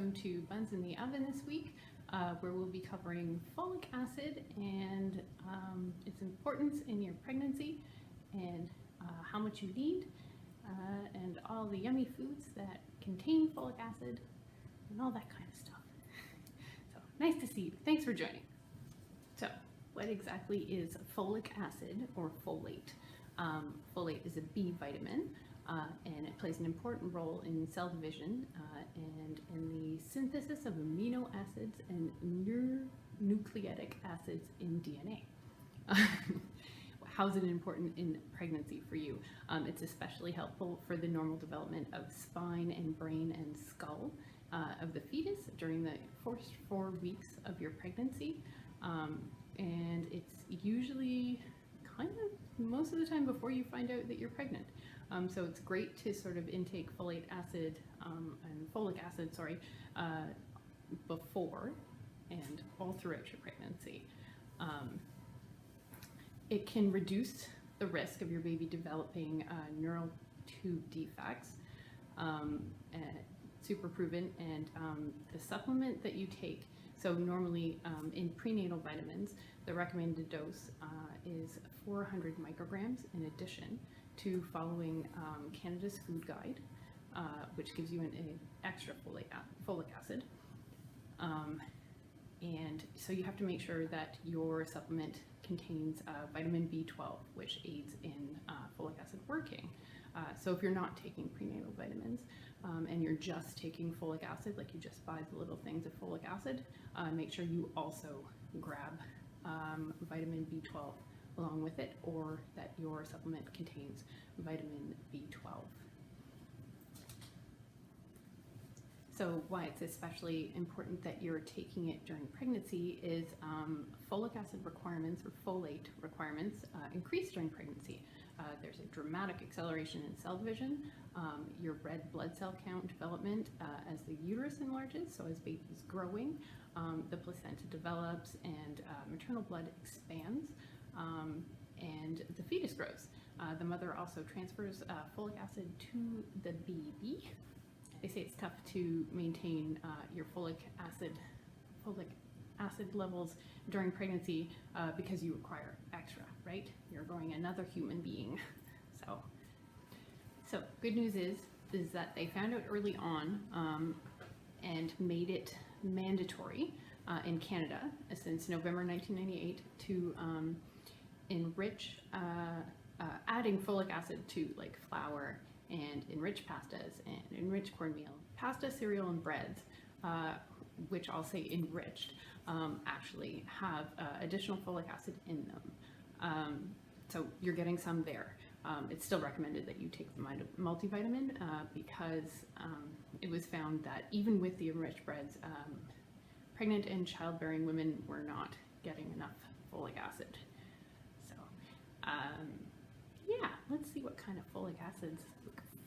welcome to Buns in the Oven this week, where we'll be covering folic acid and its importance in your pregnancy, and how much you need, and all the yummy foods that contain folic acid, and all that kind of stuff. So, nice to see you. Thanks for joining. So, what exactly is folic acid, or folate? Folate is a B vitamin. And it plays an important role in cell division and in the synthesis of amino acids and nucleic acids in DNA. How is it important in pregnancy for you? It's especially helpful for the normal development of spine and brain and skull of the fetus during the first 4 weeks of your pregnancy. And it's usually kind of most of the time before you find out that you're pregnant. So it's great to sort of intake folate acid and folic acid, before and all throughout your pregnancy. It can reduce the risk of your baby developing neural tube defects. Super proven, and the supplement that you take. So normally in prenatal vitamins, the recommended dose is 400 micrograms in addition to following Canada's food guide, which gives you an extra folic acid. And so you have to make sure that your supplement contains vitamin B12, which aids in folic acid working. So if you're not taking prenatal vitamins and you're just taking folic acid, like you just buy the little things of folic acid, make sure you also grab vitamin B12 along with it, or that your supplement contains vitamin B12. So why it's especially important that you're taking it during pregnancy is folic acid requirements, or folate requirements, increase during pregnancy. There's a dramatic acceleration in cell division, your red blood cell count development as the uterus enlarges, so as baby's growing, the placenta develops, and maternal blood expands, and the fetus grows. The mother also transfers folic acid to the baby. They say it's tough to maintain your folic acid levels during pregnancy because you require extra, right? You're growing another human being. So good news is that they found out early on and made it mandatory in Canada since November 1998 to enrich adding folic acid to like flour and enriched pastas and enriched cornmeal, pasta, cereal, and breads, which I'll say enriched, actually have additional folic acid in them. So you're getting some there. It's still recommended that you take the multivitamin because it was found that even with the enriched breads, pregnant and childbearing women were not getting enough folic acid. So yeah, let's see what kind of folic acids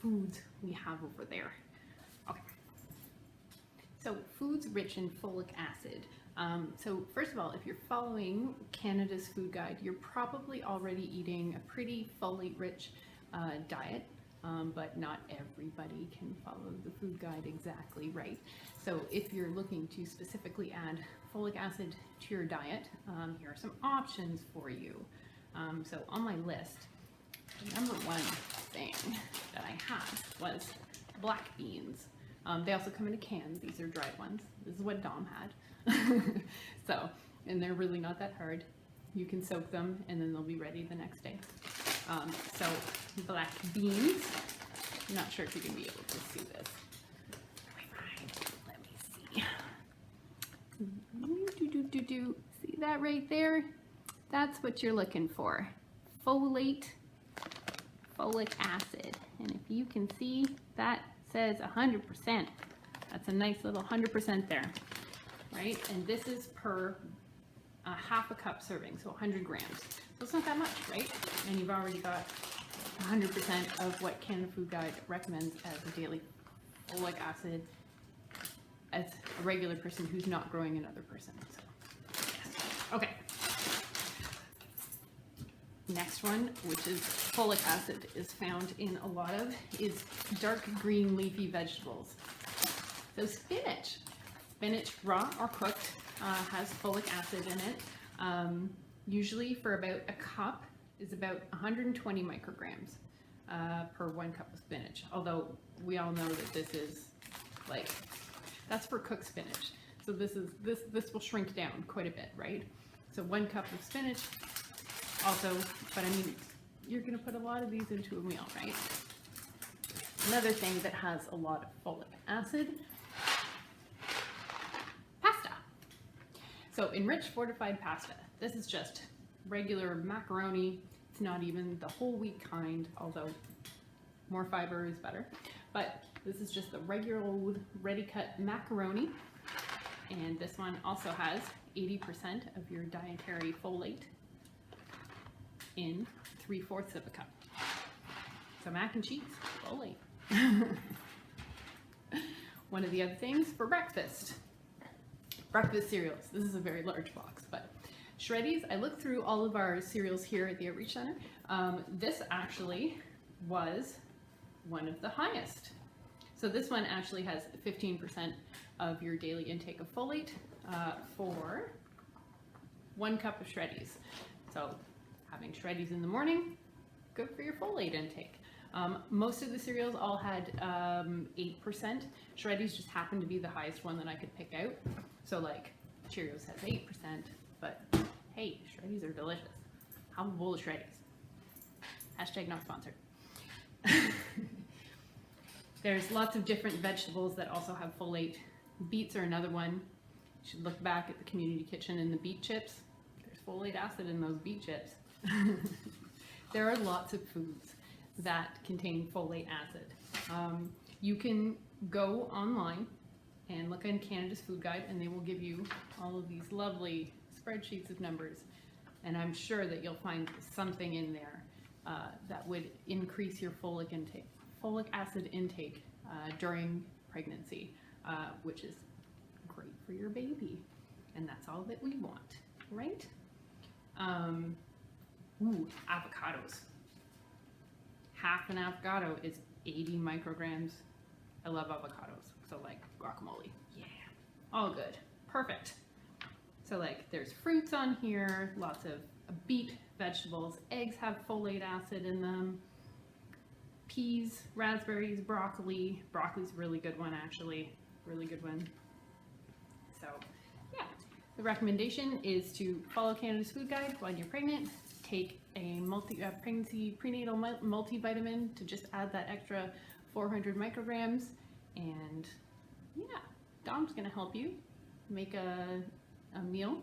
foods we have over there. Okay, so foods rich in folic acid. So first of all, if you're following Canada's food guide, you're probably already eating a pretty folate-rich diet, but not everybody can follow the food guide exactly right. So if you're looking to specifically add folic acid to your diet, here are some options for you. So on my list, the number one thing that I had was black beans. They also come in a can. These are dried ones. This is what Dom had. So, and they're really not that hard. You can soak them and then they'll be ready the next day. So black beans. I'm not sure if you can be able to see this. Let me see. See that right there? That's what you're looking for. Folate, folic acid. And if you can see, that says 100%. That's a nice little 100% there, right? And this is per half a cup serving, so 100 grams. So it's not that much, right? And you've already got 100% of what Canada Food Guide recommends as a daily folic acid as a regular person who's not growing another person. So, yes. Okay. Next one, which is folic acid, is found in a lot of, is dark green leafy vegetables. So spinach. Spinach, raw or cooked, has folic acid in it. Usually for about a cup is about 120 micrograms per 1 cup of spinach. Although we all know that this is like, that's for cooked spinach. So this will shrink down quite a bit, right? So 1 cup of spinach also, but I mean, you're gonna put a lot of these into a meal, right? Another thing that has a lot of folic acid, pasta. So enriched fortified pasta. This is just regular macaroni. It's not even the whole wheat kind, although more fiber is better. But this is just the regular old ready cut macaroni. And this one also has 80% of your dietary folate in 3/4 of a cup. So mac and cheese, folate. One of the other things for breakfast cereals. This is a very large box, but Shreddies, I looked through all of our cereals here at the Outreach Center. This actually was one of the highest. So this one actually has 15% of your daily intake of folate for 1 cup of Shreddies. So having Shreddies in the morning, good for your folate intake. Most of the cereals all had 8%. Shreddies just happened to be the highest one that I could pick out. So like Cheerios has 8%, but hey, Shreddies are delicious. Have a bowl of Shreddies. Hashtag not sponsored. There's lots of different vegetables that also have folate. Beets are another one. You should look back at the community kitchen and the beet chips. There's folate acid in those beet chips. There are lots of foods that contain folate acid. You can go online and look on Canada's Food Guide, and they will give you all of these lovely spreadsheets of numbers. And I'm sure that you'll find something in there that would increase your folic acid intake during pregnancy, which is great for your baby. And that's all that we want, right? Avocados. Half an avocado is 80 micrograms. I love avocados. So like guacamole. Yeah. All good. Perfect. So like there's fruits on here, lots of beet, vegetables. Eggs have folate acid in them. Peas, raspberries, broccoli. Broccoli's a really good one actually. Really good one. So yeah. The recommendation is to follow Canada's Food Guide when you're pregnant. Take a pregnancy prenatal multivitamin to just add that extra 400 micrograms, and yeah, Dom's gonna help you make a meal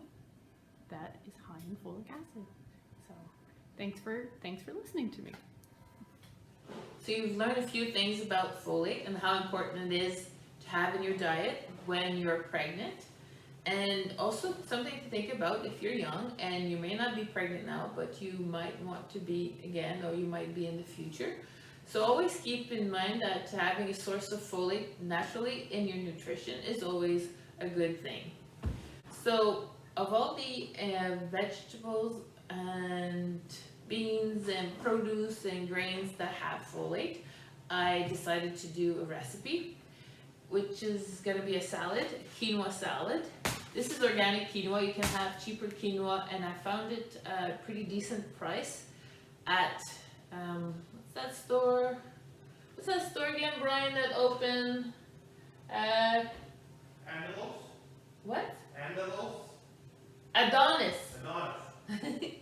that is high in folic acid. So thanks for listening to me. So you've learned a few things about folate and how important it is to have in your diet when you're pregnant. And also something to think about if you're young and you may not be pregnant now, but you might want to be again, or you might be in the future. So always keep in mind that having a source of folate naturally in your nutrition is always a good thing. So of all the vegetables and beans and produce and grains that have folate, I decided to do a recipe, which is going to be a salad, quinoa salad. This is organic quinoa. You can have cheaper quinoa, and I found it a pretty decent price at, what's that store again, Brian, that opened? Angelos? What? Angelos? Adonis. Adonis.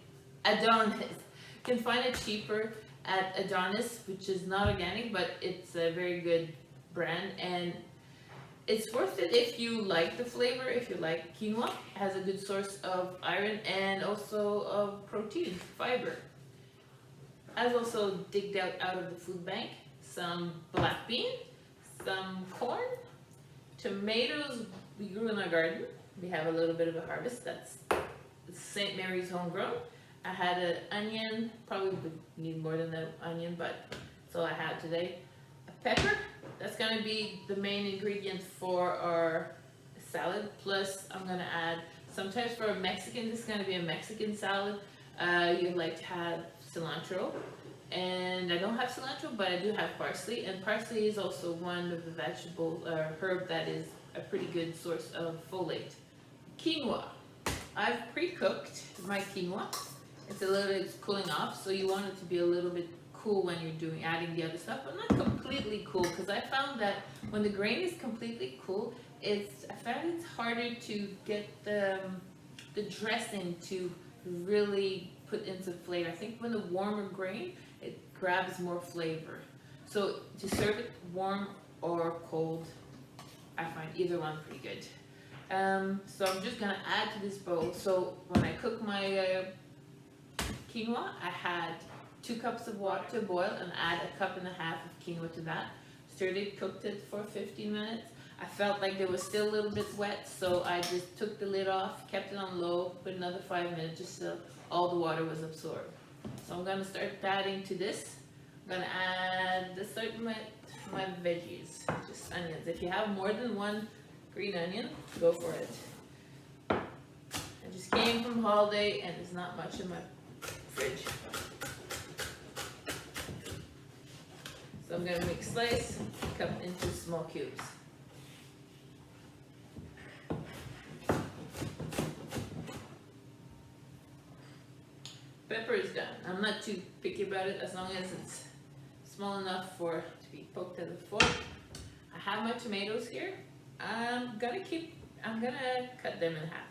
Adonis. You can find it cheaper at Adonis, which is not organic, but it's a very good brand, and it's worth it if you like the flavor, if you like quinoa. It has a good source of iron and also of protein, fiber. I've also digged out of the food bank some black bean, some corn, tomatoes we grew in our garden. We have a little bit of a harvest. That's St. Mary's homegrown. I had an onion, probably would need more than an onion, but that's all I have today. A pepper. That's going to be the main ingredient for our salad. Plus, I'm going to add, sometimes for a Mexican, this is going to be a Mexican salad. You'd like to have cilantro. And I don't have cilantro, but I do have parsley, and parsley is also one of the vegetable herb that is a pretty good source of folate. Quinoa. I've pre-cooked my quinoa. It's cooling off, so you want it to be a little bit cool when you're adding the other stuff, but not completely cool, because I found that when the grain is completely cool, I found it's harder to get the dressing to really put into flavor. I think when the warmer grain, it grabs more flavor. So to serve it warm or cold, I find either one pretty good. So I'm just gonna add to this bowl. So when I cook my quinoa, I had 2 cups of water to boil and add 1.5 cups of quinoa to that. Stirred it, cooked it for 15 minutes. I felt like it was still a little bit wet, so I just took the lid off, kept it on low, put another 5 minutes just so all the water was absorbed. So I'm gonna start adding to this. I'm gonna add my veggies, just onions. If you have more than 1 green onion, go for it. I just came from holiday and there's not much in my fridge. So I'm gonna make slice, cut into small cubes. Pepper is done. I'm not too picky about it as long as it's small enough to be poked at the fork. I have my tomatoes here. I'm gonna cut them in half.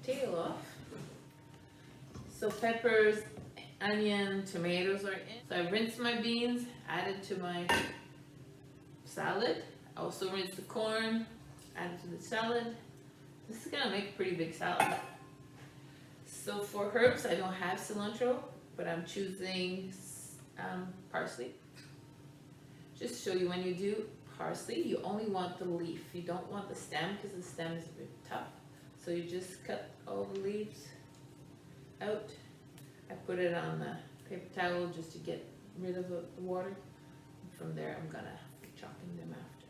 Take the tail off. So peppers, onion, tomatoes are in. So I rinsed my beans, added to my salad. I also rinsed the corn, added to the salad. This is gonna make a pretty big salad. So for herbs, I don't have cilantro, but I'm choosing parsley. Just to show you, when you do parsley, you only want the leaf. You don't want the stem because the stem is a bit tough. So you just cut all the leaves out. I put it on the paper towel just to get rid of the water. And from there, I'm gonna be chopping them after.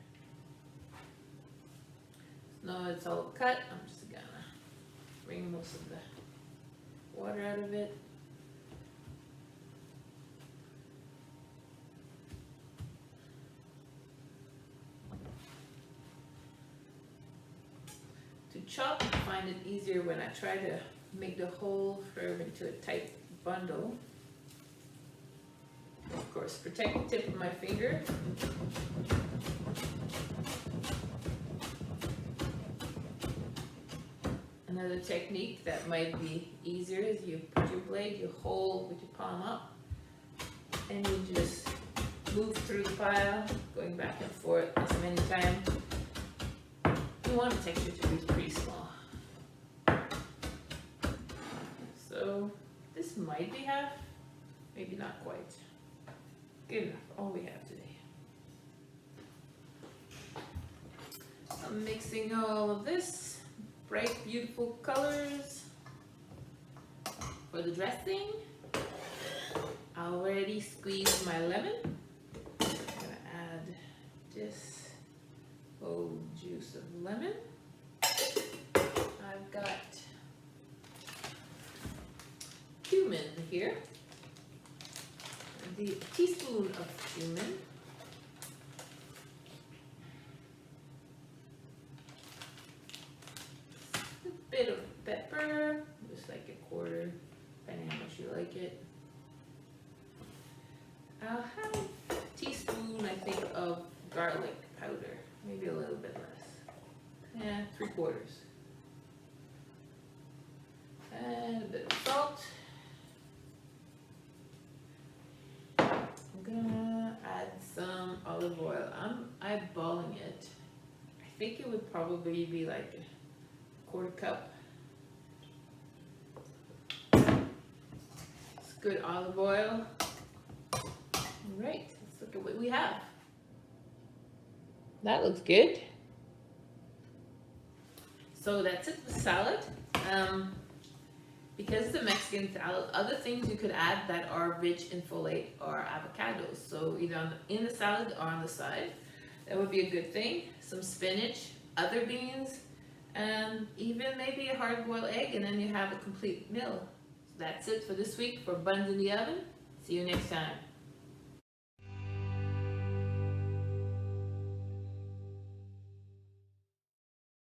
Now it's all cut, I'm just gonna bring most of the water out of it. To chop, I find it easier when I try to make the whole herb into a tight bundle. Of course, protect the tip of my finger. Another technique that might be easier is you put your blade, you hold with your palm up, and you just move through the pile, going back and forth as many times. You want the texture to be pretty small. So this might be half, maybe not quite. Good enough, all we have today. I'm mixing all of this. Bright, beautiful colors for the dressing. I already squeezed my lemon. I'm gonna add this whole juice of lemon. I've got cumin here. The teaspoon of cumin. Bit of pepper, just like 1/4, depending how much you like it. I'll have a teaspoon, I think, of garlic powder, maybe a little bit less. Yeah, 3/4. And a bit of salt. I'm gonna add some olive oil. I'm eyeballing it. I think it would probably be like 1/4 cup. It's good olive oil. Alright, let's look at what we have. That looks good. So that's it for salad. Because it's a Mexican salad, other things you could add that are rich in folate are avocados. So either in the salad or on the side. That would be a good thing. Some spinach, other beans, and even maybe a hard-boiled egg, and then you have a complete meal. That's it for this week for Buns in the Oven. See you next time.